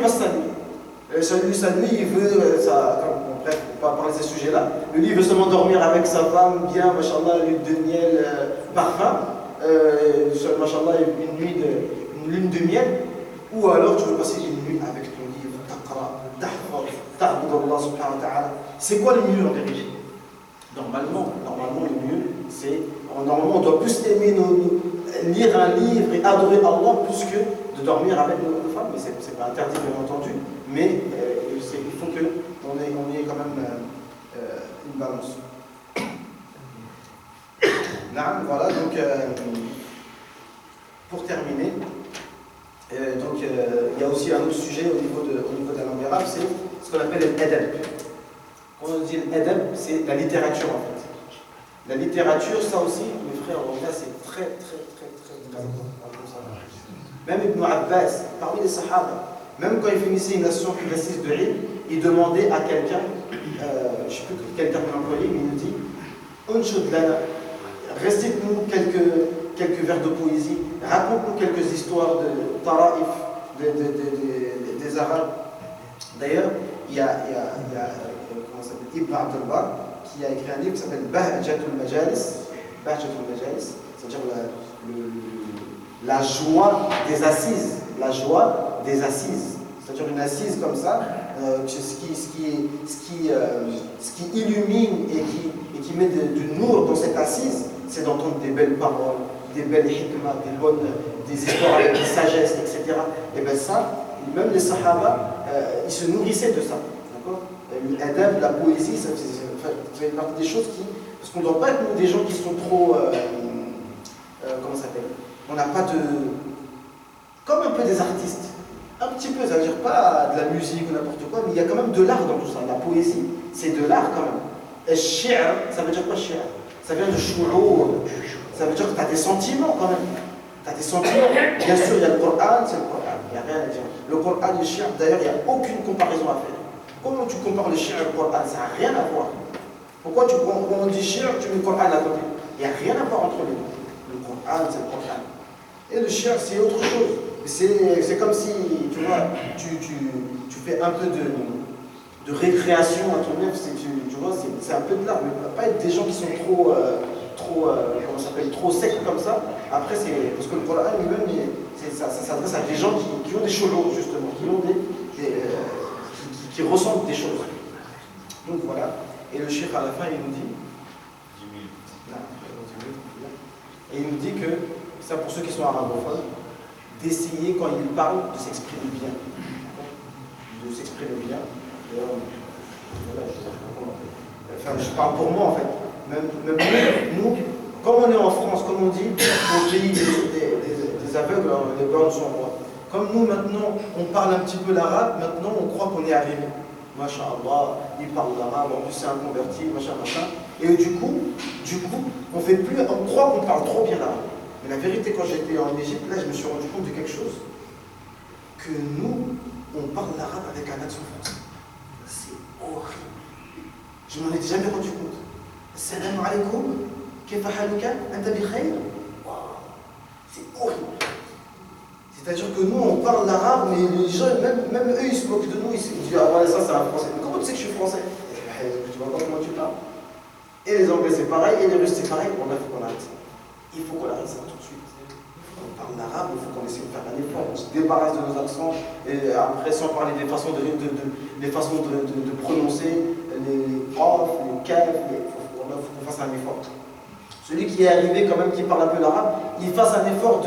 Massani. Lui, il veut, bref, on va pas parler de ces sujets-là, mais lui, il veut seulement dormir avec sa femme, bien, machallah, lune de miel, parfum, machallah, une lune de miel, ou alors tu veux passer une nuit avec ton livre, taqra, tahfaz, ta'bud Allah subhanahu wa ta'ala. C'est quoi le mieux en vérité? Normalement, le mieux, c'est, normalement, on doit plus aimer lire un livre et adorer Allah plus que de dormir avec nos femmes, mais c'est pas interdit bien entendu, mais il faut qu'on ait quand même une balance. Voilà, donc pour terminer, il y a aussi un autre sujet au niveau de la langue arabe, c'est ce qu'on appelle l'adab. Quand on dit l'adab, c'est la littérature en fait. La littérature, ça aussi, mes frères, en fait, c'est très important. Même Ibn Abbas, parmi les Sahaba, même quand il finissait une assise de ilm, il demandait à quelqu'un, je ne sais plus quel terme employé, mais il nous dit Unshud lana, récite-nous quelques vers de poésie, raconte-nous quelques histoires de Taraif, des Arabes. D'ailleurs, il y a comment ça s'appelle, Ibn Abdelbar, qui a écrit un livre qui s'appelle Bahjatul Majalis, c'est-à-dire la joie des assises, c'est-à-dire une assise comme ça, ce qui illumine et qui met du nour dans cette assise, c'est d'entendre des belles paroles, des belles hikmah, des histoires avec des sagesses, etc. Et bien ça, même les Sahaba, ils se nourrissaient de ça. L'adab, la poésie, ça fait partie des choses qui... Parce qu'on ne doit pas être nous, des gens qui sont trop... comment ça s'appelle? On n'a pas de... Comme un peu des artistes. Un petit peu, ça veut dire pas de la musique ou n'importe quoi, mais il y a quand même de l'art dans tout ça. La poésie, c'est de l'art quand même. Et shi'r, ça veut dire quoi shi'r? Ça vient de shu'ur. Ça veut dire que tu as des sentiments quand même. Tu as des sentiments. Bien sûr, il y a le Coran, c'est le Coran. Il n'y a rien à dire. Le Coran et le shi'r, d'ailleurs, il n'y a aucune comparaison à faire. Comment tu compares le shi'r et le Coran? Ça n'a rien à voir. Pourquoi quand on dit shi'r, tu mets le Coran à côté? Il n'y a rien à voir entre les deux. Le Coran, c'est le Coran. Et le shi'r, c'est autre chose. C'est comme si, tu vois, tu fais un peu de récréation à ton œuvre, tu vois, c'est un peu de l'art, mais pas être des gens qui sont trop comment ça s'appelle, trop secs comme ça. Après, c'est parce que le Coran lui-même, ça s'adresse à des gens qui ont des choses, justement, qui ressentent des choses. Donc voilà. Et le cheikh à la fin, il nous dit, et il nous dit que, ça pour ceux qui sont arabophones, d'essayer quand il parle de s'exprimer bien. De s'exprimer bien. Enfin, je parle pour moi en fait. Même nous, comme on est en France, comme on dit, au pays des aveugles, les blancs sont rois. Comme nous maintenant, on parle un petit peu l'arabe, maintenant on croit qu'on est arrivé. Masha'Allah, il parle l'arabe, en plus c'est un converti, machin. Et du coup, on croit qu'on parle trop bien l'arabe. Mais la vérité, quand j'étais en Égypte, là, je me suis rendu compte de quelque chose. Que nous, on parle l'arabe avec un accent français. C'est horrible. Je m'en étais jamais rendu compte. Assalamu alaikum, kayfa haluka, anta bi khayr. C'est horrible. C'est-à-dire que nous, on parle l'arabe, mais les gens, même eux, ils se moquent de nous. Ils se disent, ah voilà, ça c'est un français. Mais comment tu sais que je suis français? Tu vois pas comment tu parles. Et les Anglais, c'est pareil, et les Russes, c'est pareil. Bon, là, il faut qu'on arrête ça. Il faut qu'on arrête ça tout de suite. On parle l'arabe, il faut qu'on essaie de faire un effort. On se débarrasse de nos accents, et après, sans parler des façons de prononcer, les qaf, les kaf, il faut qu'on fasse un effort. Celui qui est arrivé, quand même, qui parle un peu l'arabe, il fasse un effort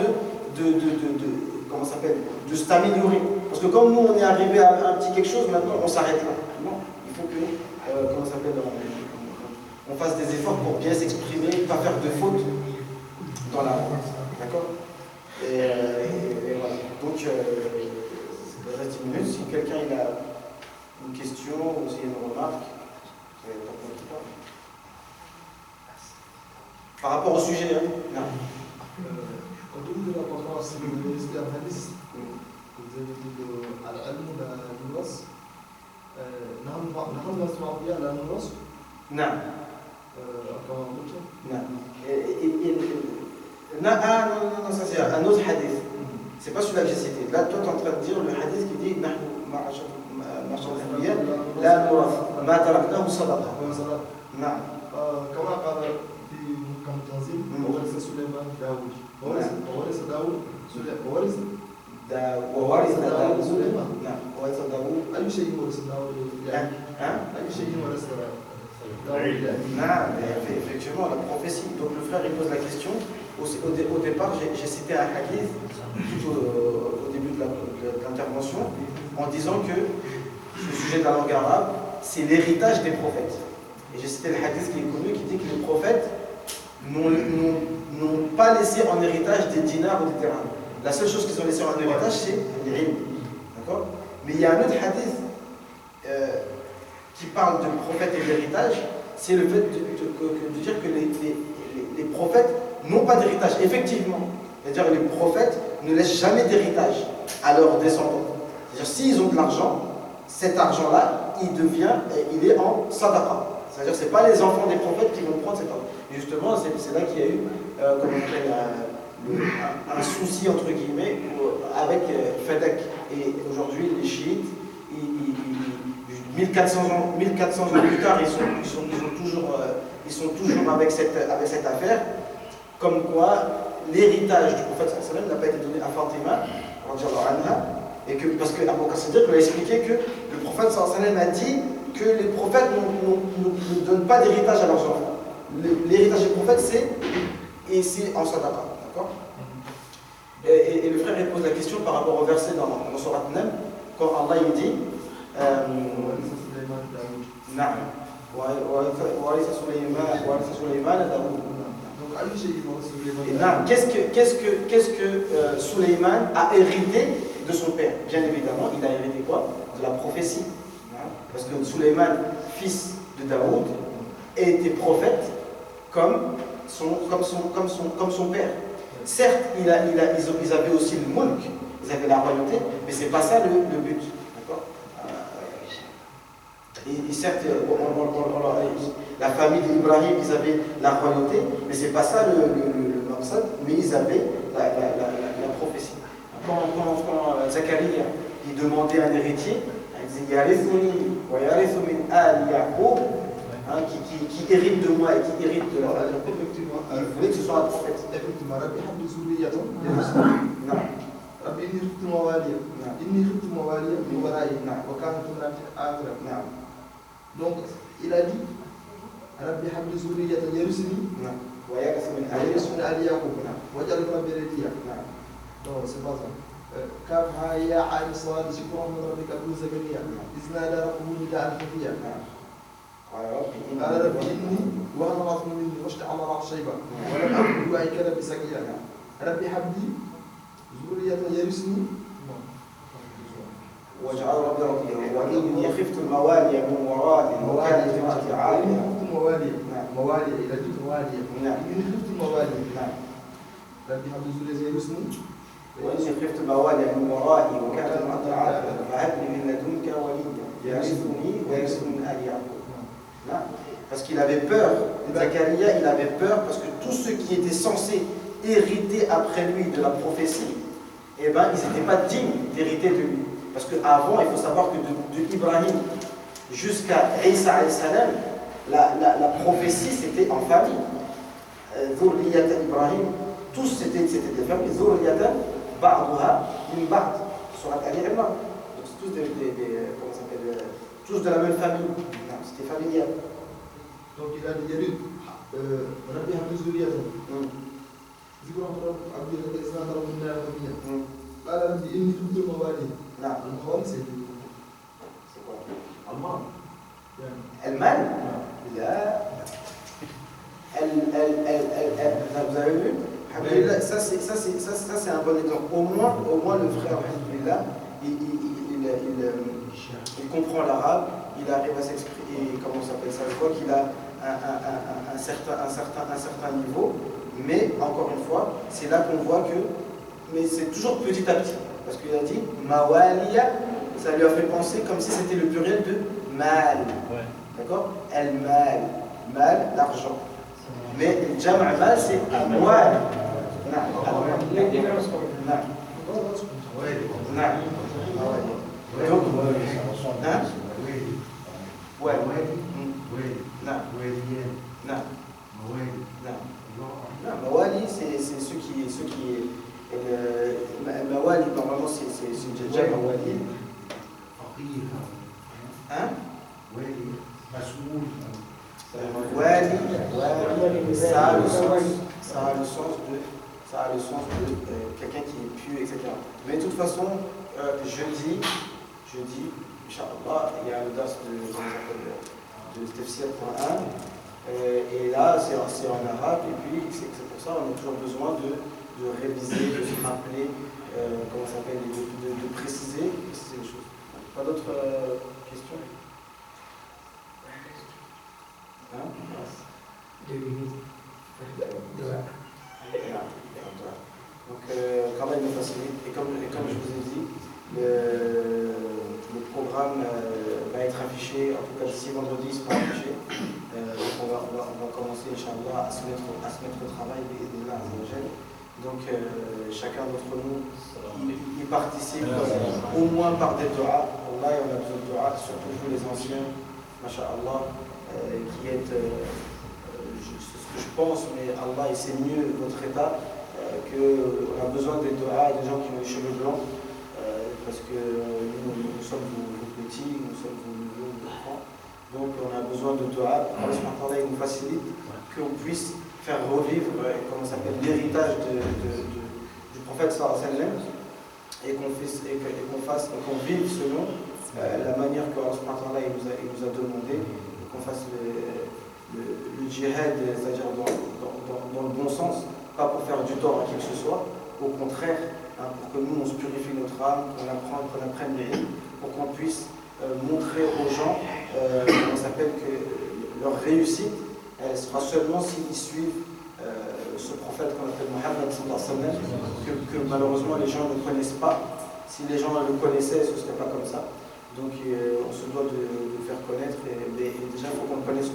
comment ça s'appelle, de s'améliorer. Parce que comme nous, on est arrivé à un petit quelque chose, maintenant, on s'arrête là. Non, il faut que, comment ça s'appelle, on fasse des efforts pour bien s'exprimer, pas faire de fautes dans la langue. D'accord? Et voilà. Donc, il reste 10 minutes. Si quelqu'un a une question ou s'il y a une remarque, par rapport au sujet, hein? Non. Quand on dit la conférence, c'est le hadith, vous avez dit al-ilm al-nuwas. نحن نسمع بها al-nuwas. Non. Non, ça c'est un autre hadith. C'est pas celui-là que j'ai cité. Là, toi, tu es en train de dire le hadith qui dit ما تركناه صدقة. وصدق. نعم. كما قال في محكم التنزيل وورث سليمان داوود وورث داوود وورث داوود سليمان. نعم وورث داوود. أي شيء ورث داوود يعني أي شيء ورث داوود يعني. Non, effectivement, la prophétie. Donc le frère il pose la question. Au départ, j'ai cité un hadith tout au début de l'intervention en disant que ce sujet de la langue arabe, c'est l'héritage des prophètes. Et j'ai cité le hadith qui est connu qui dit que les prophètes n'ont pas laissé en héritage des dinars ou des dirhams. La seule chose qu'ils ont laissé en héritage, c'est l'ilm. D'accord? Mais il y a un autre hadith qui parle de prophète et d'héritage, c'est le fait de dire que les prophètes n'ont pas d'héritage. Effectivement, c'est-à-dire que les prophètes ne laissent jamais d'héritage à leurs descendants. C'est-à-dire s'ils ont de l'argent, cet argent-là, il est en sadaqa. C'est-à-dire que ce n'est pas les enfants des prophètes qui vont prendre cet argent. Et justement, c'est là qu'il y a eu un souci, entre guillemets, avec Fedek. Et aujourd'hui, les chiites, 1400 ans plus tard, ils sont toujours avec cette affaire, comme quoi l'héritage du prophète sallam n'a pas été donné à Fatima, et que, parce que Abu Bakr Siddiq lui a expliqué que le prophète sallam a dit que les prophètes ne donnent pas d'héritage à leurs enfants. L'héritage des prophètes, c'est en sadaqa. D'accord? Et le frère il pose la question par rapport au verset dans Surat Nam, quand Allah il dit نعم وارث سليمان داوود. Donc أي شيء ورث سليمان. نعم. Qu'est-ce que Suleiman a hérité de son père? Bien évidemment, il a hérité quoi? De la prophétie. Parce que Suleiman, fils de Daoud, était prophète comme son père. Certes, ils avaient aussi le mulk, ils avaient la royauté, mais ce n'est pas ça le but. D'accord? Et certes, la famille d'Ibrahim, ils avaient la royauté, mais ce n'est pas ça le maqsad, mais ils avaient la prophétie. Quand Zacharia il demandait un héritier, il disait Yarithuni wa yarithu min ali Yaqub, qui hérite de moi et qui hérite de la famille. Effectivement, Il voulait que ce soit un prophète. effectivement, Rabbi Hamdi Zuriyatan. Non. ربي إني خفت مواليا إني خفت مواليا من ورائي وكانت امرأتي آخرة. نعم. Donc il a dit ربي حمل ذرية يرثني ويرث من آل يعقوب واجعل ربي رضيا. نعم. Non, c'est pas ça. كافها يا عين صاد شكرا من ربك أبو زكريا إذ نادى ربه نداء خفيا. قال ربي إني وهن العظم مني واشتعل رأس شيبة ولم أكن دعائك ربي سقيا. ربي حمدي ذرية يرثني واجعل ربي رضيا وإني خفت الموالي من ورائي وكانت امرأتي عالية. موالي إلى جد موالي. إني خفت الموالي. ربي حمدي ذرية يرثني وإني خفت الموالي من ورائي وكانت امرأتي عالية فهب لي من لدنك وليا يرثني ويرث من آل يعقوب. Parce qu'il avait peur, Zacharia, il avait peur parce que tous ceux qui étaient censés hériter après lui de la prophétie, eh ben, ils n'étaient pas dignes d'hériter de lui. Parce qu'avant, il faut savoir que de Ibrahim jusqu'à Isa alayhi salam, la prophétie c'était en famille. Dhurriyatan Ibrahim, tous c'était des familles. Dhurriyatan ba'duha min ba'd. Surat Ali Imran. Donc c'est tous comment ça s'appelle, tous de la même famille. C'était familial. Donc il a dit Yarid, Rabbi Hamdi Zuriyatan. ذكر عبد الله إسلام رب النار الدنيا. قال ربي إني خفت الموالي. نعم. الموالي c'est quoi? المال. المال؟ لا. Vous avez vu? Ça c'est un bon exemple. Au moins le frère Alhamdulillah, il comprend l'arabe, il arrive à s'exprimer, comment ça s'appelle ça, je vois qu'il a un certain niveau. Mais, encore une fois, c'est là qu'on voit que, mais c'est toujours petit à petit, parce qu'il a dit Mawaliya, ça lui a fait penser comme si c'était le pluriel de mal. Ouais. D'accord? El-mal, mal, l'argent. Mais le jam' mal, c'est amwal. La différence comme donc, hein? Ouais. Hein? مسؤول Wali, ça a le sens de quelqu'un qui est pieux, etc. Mais de toute façon, jeudi, Inch'Allah, il y a le das de Tafsir Quran. Et là, c'est en arabe, et puis c'est pour ça qu'on a toujours besoin de réviser, de se rappeler, comment ça s'appelle, de préciser les choses. Pas d'autres questions? Hein? Donc, qu'Allah nous facilite. Et comme je vous ai dit, le programme va être affiché, en tout cas d'ici vendredi, il sera affiché. Donc on va commencer, Inch'Allah, à se mettre au travail, donc chacun d'entre nous y participe au moins par des doigts. Allah, on a besoin de doigts, surtout vous les anciens, Masha'Allah, qui êtes, c'est ce que je pense, mais Allah, il sait mieux votre état, qu'on a besoin des doigts, des gens qui ont les cheveux blancs, parce que nous sommes vos petits, nous sommes vos nouveaux, vos enfants. Donc on a besoin de doigts. Allah nous facilite, qu'on puisse faire revivre l'héritage du prophète sallallahu alayhi wa sallam, et qu'on vive selon la manière que Allah nous a demandé, qu'on fasse le djihad, c'est-à-dire dans le bon sens, pas pour faire du tort à qui que ce soit, au contraire, pour que nous on se purifie notre âme, qu'on apprenne les règles, pour qu'on puisse montrer aux gens que leur réussite sera seulement s'ils suivent ce prophète qu'on appelle Mohammed sallallahu alayhi wa sallam, que malheureusement les gens ne connaissent pas. Si les gens le connaissaient, ce ne serait pas comme ça. Donc on se doit de faire connaître, et déjà il faut qu'on connaisse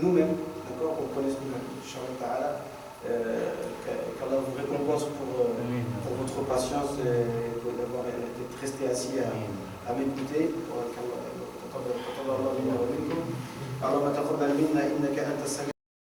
nous-mêmes, d'accord, qu'on connaisse nous-mêmes. Inch'Allah, qu'Allah vous récompense pour votre patience et d'avoir resté assis à m'écouter. اللهم تقبل منا إنك أنت السميع